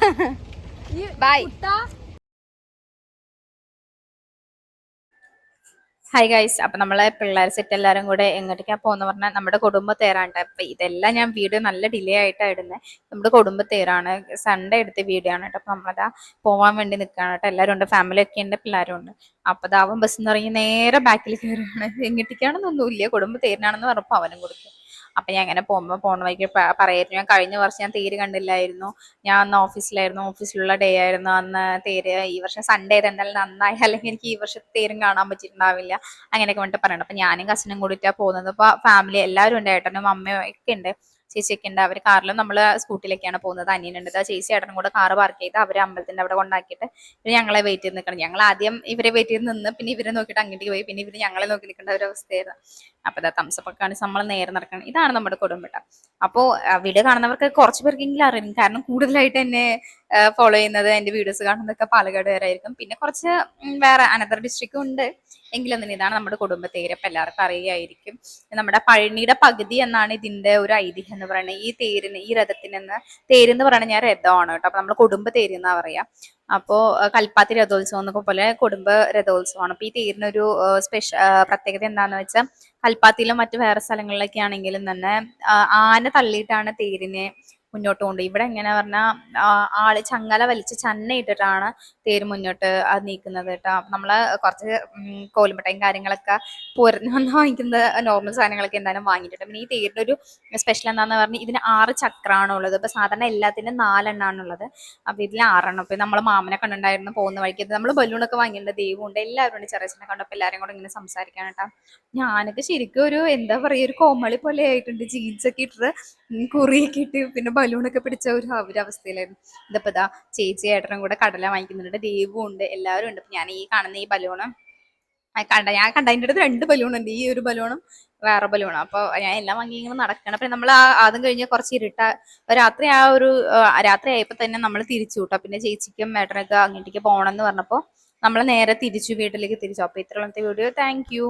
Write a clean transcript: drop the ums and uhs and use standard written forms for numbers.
By. Hi guys, അപ്പൊ നമ്മളെ പിള്ളേർ സെറ്റ് എല്ലാരും കൂടെ എങ്ങോട്ടേക്കാ പോന്ന് പറഞ്ഞാൽ നമ്മുടെ കുടുംബത്തേരാണ്. അപ്പൊ ഇതെല്ലാം ഞാൻ വീഡിയോ നല്ല ഡിലേ ആയിട്ടാ ഇടുന്നത്. നമ്മുടെ കുടുംബത്തേരാണ്, സൺഡേ എടുത്ത വീഡിയോ ആണ് കേട്ടോ. അപ്പൊ നമ്മളതാ പോവാൻ വേണ്ടി നിൽക്കുകയാണ് കേട്ടോ. എല്ലാവരും ഉണ്ട്, ഫാമിലി ഒക്കെ ഉണ്ട്, പിള്ളേരും ഉണ്ട്. അപ്പൊ ദാവൻ ബസ് എന്ന് പറഞ്ഞ് നേരെ ബാക്കിൽ കയറുകയാണ്. എങ്ങോട്ടേക്കാണെന്നൊന്നുമില്ല, കുടുംബത്തേരിനാണെന്ന് പറഞ്ഞപ്പോൾ അവനും കൊടുക്കും. അപ്പൊ ഞാൻ അങ്ങനെ പോകുമ്പോൾ പോണ വഴിക്ക് പറയായിരുന്നു, ഞാൻ കഴിഞ്ഞ വർഷം ഞാൻ തേര് കണ്ടില്ലായിരുന്നു, ഞാൻ അന്ന് ഓഫീസിലായിരുന്നു, ഓഫീസിലുള്ള ഡേ ആയിരുന്നു അന്ന് തേര്. ഈ വർഷം സൺഡേ എന്തായാലും നന്നായി, അല്ലെങ്കിൽ എനിക്ക് ഈ വർഷത്തെ തേരും കാണാൻ പറ്റിയിട്ടുണ്ടാവില്ല. അങ്ങനെയൊക്കെ വേണ്ടിട്ട് പറയണം. അപ്പൊ ഞാനും കസിനും കൂടിയിട്ടാണ് പോകുന്നത്. അപ്പൊ ഫാമിലി എല്ലാവരും ഉണ്ട്, ഏട്ടനും അമ്മയും ഒക്കെ ഉണ്ട്, ചേച്ചിയൊക്കെ ഉണ്ട്. അവർ കാറിലും നമ്മൾ സ്കൂട്ടിയിലൊക്കെയാണ് പോകുന്നത്. അനിയനുണ്ട്, ചേച്ചി ഏട്ടനും കൂടെ കാറ് പാർക്ക് ചെയ്ത് അവരെ അമ്പലത്തിന്റെ അവിടെ കൊണ്ടാക്കിയിട്ട് പിന്നെ ഞങ്ങളെ വെയിറ്റ് ചെയ്ത് നിൽക്കണം. ഞങ്ങൾ ആദ്യം ഇവരെ വെയിറ്റ് ചെയ്ത് നിന്ന് പിന്നെ ഇവരെ നോക്കിയിട്ട് അങ്ങോട്ടേക്ക് പോയി, പിന്നെ ഇവര് ഞങ്ങളെ നോക്കി നിൽക്കേണ്ട ഒരു അവസ്ഥയായിരുന്നു. അപ്പൊ ഇതാ തംസപ്പ് ഒക്കെ കാണിച്ച് നമ്മൾ നേരെ നടക്കണം. ഇതാണ് നമ്മുടെ കുടുംബം. അപ്പോൾ വീഡിയോ കാണുന്നവർക്ക് കുറച്ച് പേർക്കെങ്കിലും അറിയും, കാരണം കൂടുതലായിട്ട് എന്നെ ഫോളോ ചെയ്യുന്നത്, എന്റെ വീഡിയോസ് കാണുന്നതൊക്കെ പാലക്കാടുകാരായിരിക്കും. പിന്നെ കുറച്ച് വേറെ അനദർ ഡിസ്ട്രിക്റ്റും ഉണ്ട്. എങ്കിലും തന്നെ ഇതാണ് നമ്മുടെ കുടുംബത്തേര്. അപ്പം എല്ലാവർക്കും അറിയായിരിക്കും. നമ്മുടെ പഴനിയുടെ പകുതി എന്നാണ് ഇതിന്റെ ഒരു ഐതിഹ്യം എന്ന് പറയുന്നത്. ഈ തേരിന്, ഈ രഥത്തിനെന്ന്, തേരെന്ന് പറയുന്നത് ഞാൻ രഥമാണ് കേട്ടോ. അപ്പൊ നമ്മൾ കുടുംബ തേര് എന്നാ പറയാ. അപ്പോ കൽപ്പാത്തി രഥോത്സവം എന്നൊക്കെ പോലെ കുടുംബ രഥോത്സവമാണ്. അപ്പൊ ഈ തേരിനൊരു പ്രത്യേകത എന്താണെന്ന് വെച്ചാൽ, കൽപ്പാത്തിയിലും മറ്റു വേറെ സ്ഥലങ്ങളിലൊക്കെ ആണെങ്കിലും തന്നെ ആന തള്ളിയിട്ടാണ് തേരിനെ മുന്നോട്ട് കൊണ്ടുപോയി. ഇവിടെ എങ്ങനെ പറഞ്ഞാൽ ആള് ചങ്ങല വലിച്ച് ചന്ന ഇട്ടിട്ടാണ് തേര് മുന്നോട്ട് അത് നീക്കുന്നത് കേട്ടോ. അപ്പൊ നമ്മള് കുറച്ച് കോലുമിഠായും കാര്യങ്ങളൊക്കെ പോരുന്ന വന്ന് വാങ്ങിക്കുന്ന നോർമൽ സാധനങ്ങളൊക്കെ എന്തായാലും വാങ്ങിയിട്ടുണ്ട്. പിന്നെ ഈ തേരിന്റെ ഒരു സ്പെഷ്യൽ എന്താന്ന് പറഞ്ഞാൽ ഇതിന് 6 ചക്രമാണ് ഉള്ളത്. ഇപ്പൊ സാധാരണ എല്ലാത്തിനും 4 ഉള്ളത്. അപ്പൊ ഇതിൽ 6. ഇപ്പൊ നമ്മള് മാമനെ കണ്ടുണ്ടായിരുന്നു പോകുന്ന വഴിക്ക്. നമ്മൾ ബലൂണൊക്കെ വാങ്ങിയിട്ടുണ്ട്, ദൈവമുണ്ട്, എല്ലാവരും ഉണ്ട്. ചെറിയച്ഛനെ കണ്ടപ്പോൾ എല്ലാവരും കൂടെ ഇങ്ങനെ സംസാരിക്കാൻ കേട്ടോ. ഞാനൊക്കെ ശരിക്കും ഒരു എന്താ പറയാ, ഒരു കോമളി പോലെ ആയിട്ടുണ്ട്. ജീൻസ് ഒക്കെ ഇട്ടിട്ട് കുറിയൊക്കെ ഇട്ട് പിന്നെ ബലൂണൊക്കെ പിടിച്ച ഒരു അവസ്ഥയിലായിരുന്നു. ഇതിപ്പോ ഇതാ ചേച്ചി ഏട്ടനും കൂടെ കടല വാങ്ങിക്കുന്നുണ്ട്, ദൈവവും ഉണ്ട്, എല്ലാവരും ഉണ്ട്. ഞാൻ ഈ കാണുന്ന ഈ ബലൂണ് ഞാൻ കണ്ടതിൻ്റെ അടുത്ത് 2 ബലൂൺ ഉണ്ട്, ഈ ഒരു ബലൂണും വേറെ ബലൂണും. അപ്പൊ ഞാൻ എല്ലാം വാങ്ങി ഇങ്ങനെ നടക്കണം. അപ്പൊ നമ്മൾ ആദ്യം കഴിഞ്ഞ് കുറച്ച് രാത്രി രാത്രി ആയപ്പോ തന്നെ നമ്മൾ തിരിച്ചു വിട്ടു. പിന്നെ ചേച്ചിക്കും ഏട്ടനൊക്കെ അങ്ങോട്ടേക്ക് പോകണം എന്ന് പറഞ്ഞപ്പോ നമ്മൾ നേരെ തിരിച്ചു വീട്ടിലേക്ക് തിരിച്ചു. അപ്പൊ ഇത്രയുള്ളത്തെ വീഡിയോ. Thank you.